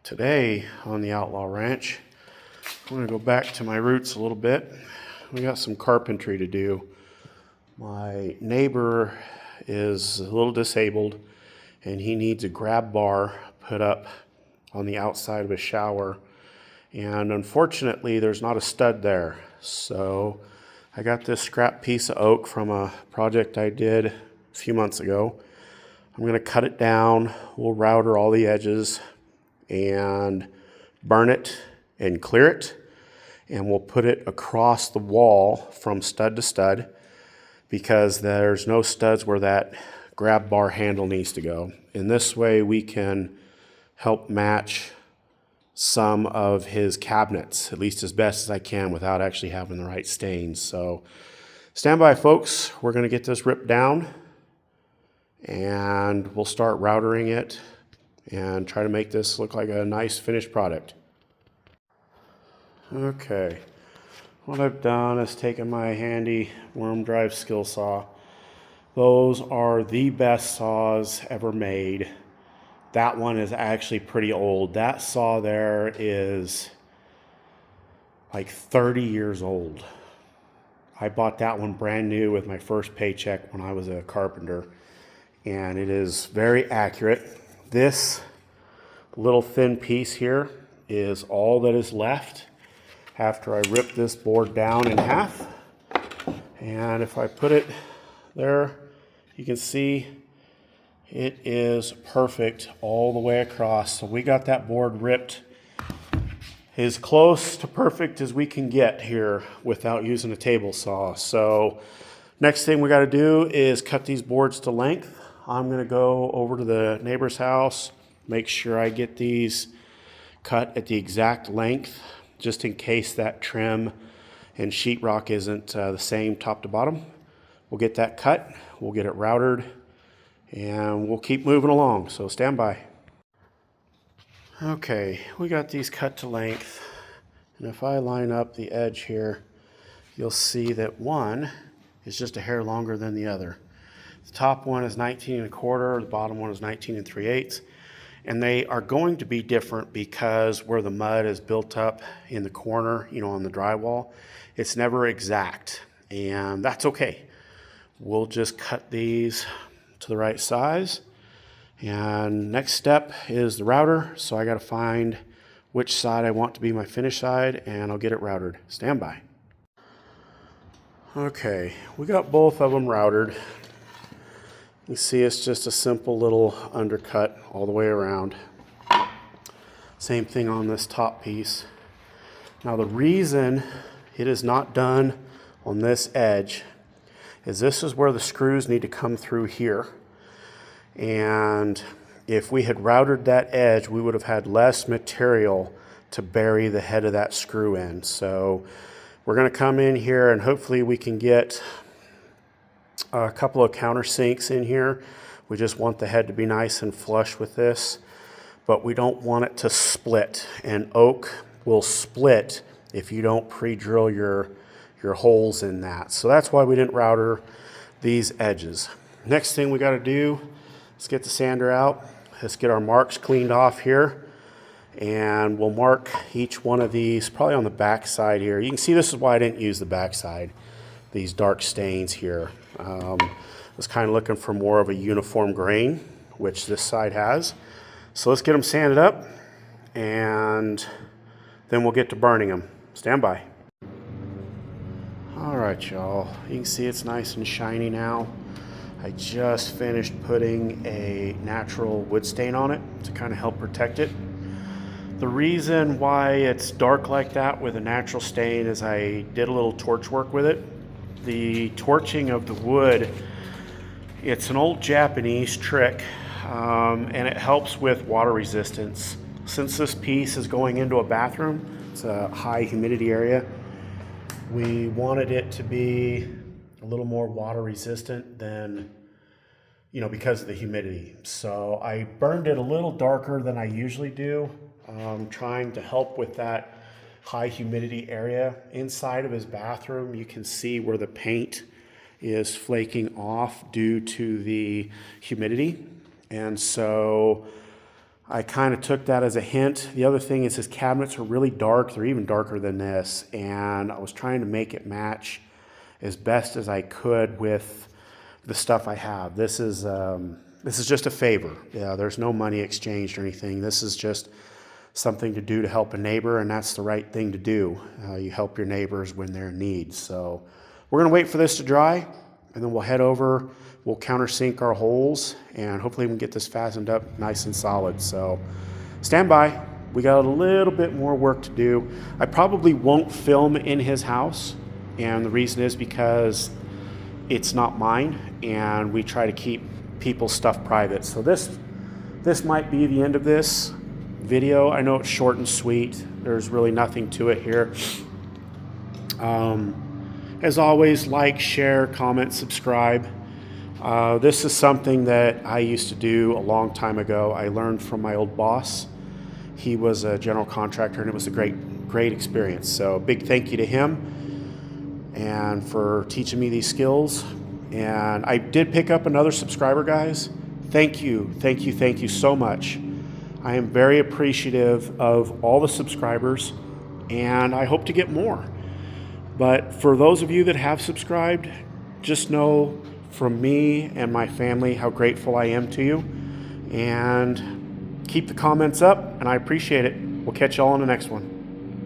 Today on the Outlaw Ranch, I'm going to go back to my roots a little bit. We got some carpentry to do. My neighbor is a little disabled and he needs a grab bar put up on the outside of his shower. And unfortunately, there's not a stud there. So I got this scrap piece of oak from a project I did a few months ago. I'm going to cut it down. We'll router all the edges and burn it and clear it, and we'll put it across the wall from stud to stud because there's no studs where that grab bar handle needs to go. In this way we can help match some of his cabinets, at least as best as I can, without actually having the right stains. So stand by, folks. We're going to get this ripped down and we'll start routering it and try to make this look like a nice finished product. Okay, what I've done is taken my handy worm drive skill saw. Those are the best saws ever made. That one is actually pretty old. That saw there is like 30 years old. I bought that one brand new with my first paycheck when I was a carpenter, and it is very accurate. This little thin piece here is all that is left after I rip this board down in half. And if I put it there, you can see it is perfect all the way across. So we got that board ripped as close to perfect as we can get here without using a table saw. So next thing we got to do is cut these boards to length. I'm going to go over to the neighbor's house, make sure I get these cut at the exact length, just in case that trim and sheetrock isn't the same top to bottom. We'll get that cut, we'll get it routed, and we'll keep moving along, so stand by. Okay, we got these cut to length, and if I line up the edge here, you'll see that one is just a hair longer than the other. The top one is 19 1/4, the bottom one is 19 3/8, and they are going to be different because where the mud is built up in the corner, on the drywall, it's never exact, and that's okay. We'll just cut these to the right size, and next step is the router. So I got to find which side I want to be my finish side, and I'll get it routed. Stand by. Okay, we got both of them routed. You see it's just a simple little undercut all the way around. Same thing on this top piece. Now the reason it is not done on this edge is this is where the screws need to come through here. And if we had routed that edge, we would have had less material to bury the head of that screw in. So we're going to come in here and hopefully we can get a couple of countersinks in here. We just want the head to be nice and flush with this, but we don't want it to split, and oak will split if you don't pre-drill your holes in that. So that's why we didn't router these edges. Next thing we got to do is get the sander out. Let's get our marks cleaned off here, and we'll mark each one of these probably on the back side here. You can see this is why I didn't use the back side, these dark stains here. I was kind of looking for more of a uniform grain, which this side has. So let's get them sanded up, and then we'll get to burning them. Stand by. All right, y'all. You can see it's nice and shiny now. I just finished putting a natural wood stain on it to kind of help protect it. The reason why it's dark like that with a natural stain is I did a little torch work with it. The torching of the wood, it's an old Japanese trick, and it helps with water resistance. Since this piece is going into a bathroom, it's a high humidity area, we wanted it to be a little more water resistant than, because of the humidity. So I burned it a little darker than I usually do, trying to help with that high humidity area. Inside of his bathroom, you can see where the paint is flaking off due to the humidity. And so I kind of took that as a hint. The other thing is his cabinets are really dark. They're even darker than this. And I was trying to make it match as best as I could with the stuff I have. This is just a favor. Yeah, there's no money exchanged or anything. This is just something to do to help a neighbor, and that's the right thing to do. You help your neighbors when they're in need. So we're gonna wait for this to dry, and then we'll head over, we'll countersink our holes, and hopefully we can get this fastened up nice and solid. So stand by. We got a little bit more work to do. I probably won't film in his house, and the reason is because it's not mine, and we try to keep people's stuff private. So this might be the end of this video. I know it's short and sweet. There's really nothing to it here. As always, like, share, comment, subscribe. This is something that I used to do a long time ago. I learned from my old boss. He was a general contractor, and it was a great experience. So big thank you to him and for teaching me these skills. And I did pick up another subscriber, guys. Thank you so much. I am very appreciative of all the subscribers, and I hope to get more. But for those of you that have subscribed, just know from me and my family how grateful I am to you. And keep the comments up, and I appreciate it. We'll catch y'all on the next one.